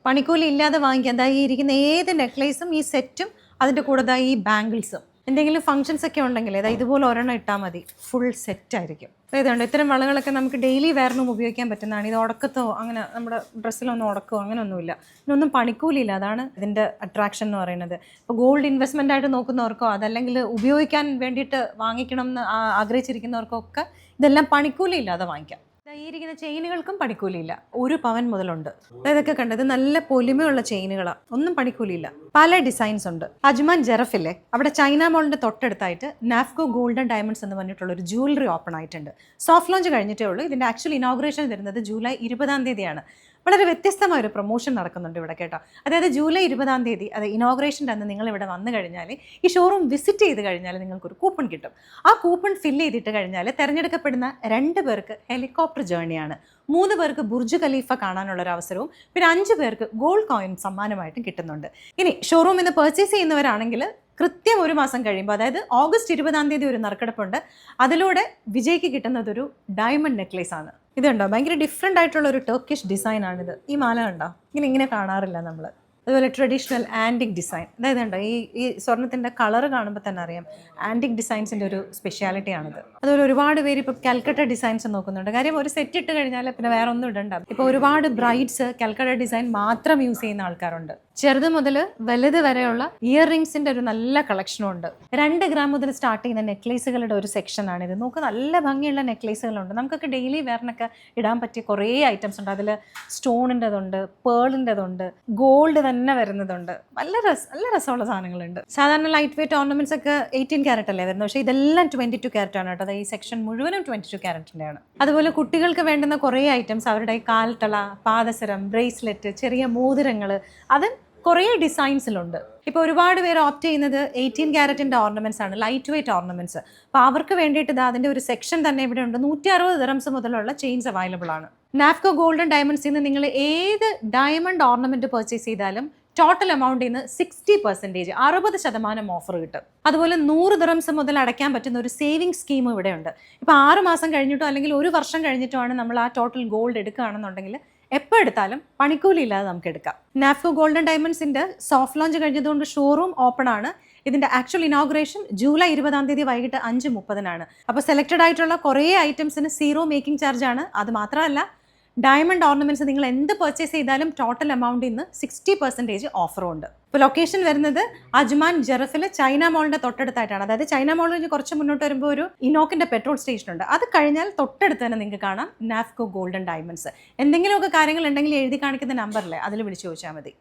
പണിക്കൂലി ഇല്ലാതെ വാങ്ങിക്കാം. ദാ ഈ ഇരിക്കുന്ന ഏത് നെക്ലേസും ഈ സെറ്റും അതിൻ്റെ കൂടെ ദാ ഈ ബാംഗിൾസും എന്തെങ്കിലും ഫംഗ്ഷൻസ് ഒക്കെ ഉണ്ടെങ്കിൽ അതായത് ഇതുപോലെ ഒരെണ്ണം ഇട്ടാൽ മതി, ഫുൾ സെറ്റ് ആയിരിക്കും. ഇതുണ്ട്, ഇത്തരം വളകളൊക്കെ നമുക്ക് ഡെയിലി വെയറിനും ഉപയോഗിക്കാൻ പറ്റുന്നതാണ്. ഇത് ഉടക്കത്തോ അങ്ങനെ നമ്മുടെ ഡ്രസ്സിലൊന്നും ഉടക്കോ അങ്ങനെയൊന്നുമില്ല. ഇതിനൊന്നും പണിക്കൂലിയില്ല, അതാണ് ഇതിൻ്റെ അട്രാക്ഷൻ എന്ന് പറയുന്നത്. ഇപ്പോൾ ഗോൾഡ് ഇൻവെസ്റ്റ്മെൻ്റ് ആയിട്ട് നോക്കുന്നവർക്കോ അതല്ലെങ്കിൽ ഉപയോഗിക്കാൻ വേണ്ടിയിട്ട് വാങ്ങിക്കണം എന്ന് ആഗ്രഹിച്ചിരിക്കുന്നവർക്കോ ഒക്കെ ഇതെല്ലാം പണിക്കൂലി ഇല്ലാതെ വാങ്ങിക്കാം. ഈ ഇരിക്കുന്ന ചെയിനുകൾക്കും പണിക്കൂലിയില്ല, 1 പവൻ മുതലുണ്ട്. ഇതൊക്കെ കണ്ടത് നല്ല പൊലിമയുള്ള ചെയിനുകളാണ്, ഒന്നും പണിക്കൂലിയില്ല. പല ഡിസൈൻസ് ഉണ്ട്. അജ്മാൻ ജെറഫില്ലേ അവിടെ ചൈന മോളിന്റെ തൊട്ടടുത്തായിട്ട് നാഫ്കോ ഗോൾഡൻ ഡയമണ്ട്സ് എന്ന് പറഞ്ഞിട്ടുള്ള ഒരു ജ്വല്ലറി ഓപ്പൺ ആയിട്ടുണ്ട്. സോഫ്റ്റ് ലോഞ്ച് കഴിഞ്ഞിട്ടേ ഉള്ളൂ. ഇതിന്റെ ആക്ച്വൽ ഇനോഗ്രേഷൻ വരുന്നത് ജൂലൈ 20-ാം തീയതിയാണ്. വളരെ വ്യത്യസ്തമായ ഒരു പ്രൊമോഷൻ നടക്കുന്നുണ്ട് ഇവിടെ കേട്ടോ. അതായത് ജൂലൈ 20-ാം തീയതി, അത് ഇനോഗ്രേഷൻ്റെ അന്ന് നിങ്ങൾ ഇവിടെ വന്നു കഴിഞ്ഞാൽ ഈ ഷോറൂം വിസിറ്റ് ചെയ്ത് കഴിഞ്ഞാൽ നിങ്ങൾക്കൊരു കൂപ്പൺ കിട്ടും. ആ കൂപ്പൺ ഫില്ല് ചെയ്തിട്ട് കഴിഞ്ഞാൽ തിരഞ്ഞെടുക്കപ്പെടുന്ന 2 പേർക്ക് ഹെലികോപ്റ്റർ ജേർണിയാണ്, 3 പേർക്ക് ബുർജ് ഖലീഫ കാണാനുള്ള ഒരു അവസരവും പിന്നെ 5 പേർക്ക് ഗോൾഡ് കോയിൻ സമ്മാനമായിട്ടും കിട്ടുന്നുണ്ട്. ഇനി ഷോറൂമിൽ നിന്ന് പർച്ചേസ് ചെയ്യുന്നവരാണെങ്കിൽ കൃത്യം 1 മാസം കഴിയുമ്പോൾ, അതായത് ഓഗസ്റ്റ് 20-ാം തീയതി ഒരു നറുക്കെടുപ്പുണ്ട്. അതിലൂടെ വിജയ്ക്ക് കിട്ടുന്നതൊരു ഡയമണ്ട് നെക്ലേസ് ആണ്. ഇതുണ്ടോ, ഭയങ്കര ഡിഫറെൻ്റ് ആയിട്ടുള്ള ഒരു ടർക്കിഷ് ഡിസൈൻ ആണിത്. ഈ മാല കണ്ടോ, ഇങ്ങനെ കാണാറില്ല നമ്മൾ. അതുപോലെ ട്രഡീഷണൽ ആൻറ്റിക് ഡിസൈൻ, അതായത് ഉണ്ടോ ഈ സ്വർണ്ണത്തിൻ്റെ കളറ് കാണുമ്പോൾ തന്നെ അറിയാം ആൻറ്റിക് ഡിസൈൻസിൻ്റെ ഒരു സ്പെഷ്യാലിറ്റി ആണിത്. അതുപോലെ ഒരുപാട് പേര് ഇപ്പോൾ കൽക്കട്ട ഡിസൈൻസ് നോക്കുന്നുണ്ട്. കാര്യം ഒരു സെറ്റ് ഇട്ട് കഴിഞ്ഞാൽ പിന്നെ വേറെ ഒന്നും ഇടണ്ട. ഇപ്പോൾ ഒരുപാട് ബ്രൈഡ്സ് കൽക്കട്ട ഡിസൈൻ മാത്രം യൂസ് ചെയ്യുന്ന ആൾക്കാരുണ്ട്. ചെറുത് മുതൽ വലുത് വരെയുള്ള ഇയർ റിങ്സിൻ്റെ ഒരു നല്ല കളക്ഷനും ഉണ്ട്. 2 ഗ്രാം മുതൽ സ്റ്റാർട്ട് ചെയ്യുന്ന നെക്ലേസുകളുടെ ഒരു സെക്ഷനാണിത്. നമുക്ക് നല്ല ഭംഗിയുള്ള നെക്ലേസുകളുണ്ട്. നമുക്കൊക്കെ ഡെയിലി വെയറിനൊക്കെ ഇടാൻ പറ്റിയ കുറേ ഐറ്റംസ് ഉണ്ട്. അതിൽ സ്റ്റോണിൻ്റെതുണ്ട്, പേളിൻ്റെതുണ്ട്, ഗോൾഡ് തന്നെ വരുന്നതുണ്ട്. നല്ല രസമുള്ള സാധനങ്ങളുണ്ട്. സാധാരണ ലൈറ്റ് വെയിറ്റ് ഓർണമെന്റ്സ് ഒക്കെ 18 ക്യാരറ്റ് അല്ലേ വരുന്നത്, പക്ഷേ ഇതെല്ലാം 22 ക്യാരറ്റ് ആണ് കേട്ടോ. അത് ഈ സെക്ഷൻ മുഴുവനും 22 ക്യാരറ്റിൻ്റെയാണ്. അതുപോലെ കുട്ടികൾക്ക് വേണ്ടുന്ന കുറേ ഐറ്റംസ്, അവരുടെ കാൽത്തള, പാദസരം, ബ്രേസ്ലെറ്റ്, ചെറിയ മോതിരങ്ങൾ, അത് കുറേ ഡിസൈൻസിലുണ്ട്. ഇപ്പോൾ ഒരുപാട് പേര് ഓപ്റ്റ് ചെയ്യുന്നത് 18 ക്യാരറ്റിൻ്റെ ഓർണമെന്റ്സ് ആണ്, ലൈറ്റ് വെയിറ്റ് ഓർണമെന്റ്സ്. അപ്പോൾ അവർക്ക് വേണ്ടിയിട്ട് അതിൻ്റെ ഒരു സെക്ഷൻ തന്നെ ഇവിടെ ഉണ്ട്. 160 ദിറംസ് മുതലുള്ള ചെയിൻസ് അവൈലബിൾ ആണ്. നാഫ്കോ ഗോൾഡൻ ഡയമണ്ട്സിൽ നിന്ന് നിങ്ങൾ ഏത് ഡയമണ്ട് ഓർണമെന്റ് പർച്ചേസ് ചെയ്താലും ടോട്ടൽ എമൗണ്ടിൽ നിന്ന് 60%, 60% ഓഫർ കിട്ടും. അതുപോലെ 100 ദിറംസ് മുതൽ അടയ്ക്കാൻ പറ്റുന്ന ഒരു സേവിങ് സ്കീം ഇവിടെ ഉണ്ട്. ഇപ്പോൾ 6 മാസം കഴിഞ്ഞിട്ടോ അല്ലെങ്കിൽ 1 വർഷം കഴിഞ്ഞിട്ടോ ആണ് നമ്മൾ ആ ടോട്ടൽ ഗോൾഡ് എടുക്കുകയാണെന്നുണ്ടെങ്കിൽ എപ്പോൾ എടുത്താലും പണിക്കൂലി ഇല്ലാതെ നമുക്ക് എടുക്കാം. നാഫ്കോ ഗോൾഡൻ ഡയമണ്ട്സിൻ്റെ സോഫ്റ്റ് ലോഞ്ച് കഴിഞ്ഞതുകൊണ്ട് ഷോറൂം ഓപ്പൺ ആണ്. ഇതിൻ്റെ ആക്ച്വൽ ഇനോഗ്രേഷൻ ജൂലൈ 20-ാം തീയതി വൈകിട്ട് 5:30-നാണ്. അപ്പോൾ സെലക്റ്റഡ് ആയിട്ടുള്ള കുറേ ഐറ്റംസിന് 0 മേക്കിംഗ് ചാർജ് ആണ്. അത് മാത്രമല്ല ഡയമണ്ട് ഓർണമെന്റ്സ് നിങ്ങൾ എന്ത് പർച്ചേസ് ചെയ്താലും ടോട്ടൽ എമൗണ്ടിൽ നിന്ന് 60% ഓഫറും ഉണ്ട്. ഇപ്പോൾ ലൊക്കേഷൻ വരുന്നത് അജ്മാൻ ജെറഫിൽ ചൈന മോളിന്റെ തൊട്ടടുത്തായിട്ടാണ്. അതായത് ചൈന മോളിൽ നിന്ന് കുറച്ച് മുന്നോട്ട് വരുമ്പോൾ ഒരു ഇനോക്കിന്റെ പെട്രോൾ സ്റ്റേഷൻ ഉണ്ട്. അത് കഴിഞ്ഞാൽ തൊട്ടടുത്ത് തന്നെ നിങ്ങൾക്ക് കാണാം നാഫ്കോ ഗോൾഡൻ ഡയമണ്ട്സ്. എന്തെങ്കിലുമൊക്കെ കാര്യങ്ങൾ ഉണ്ടെങ്കിൽ എഴുതി കാണിക്കുന്ന നമ്പറിലെ അതിൽ വിളിച്ചു ചോദിച്ചാൽ മതി.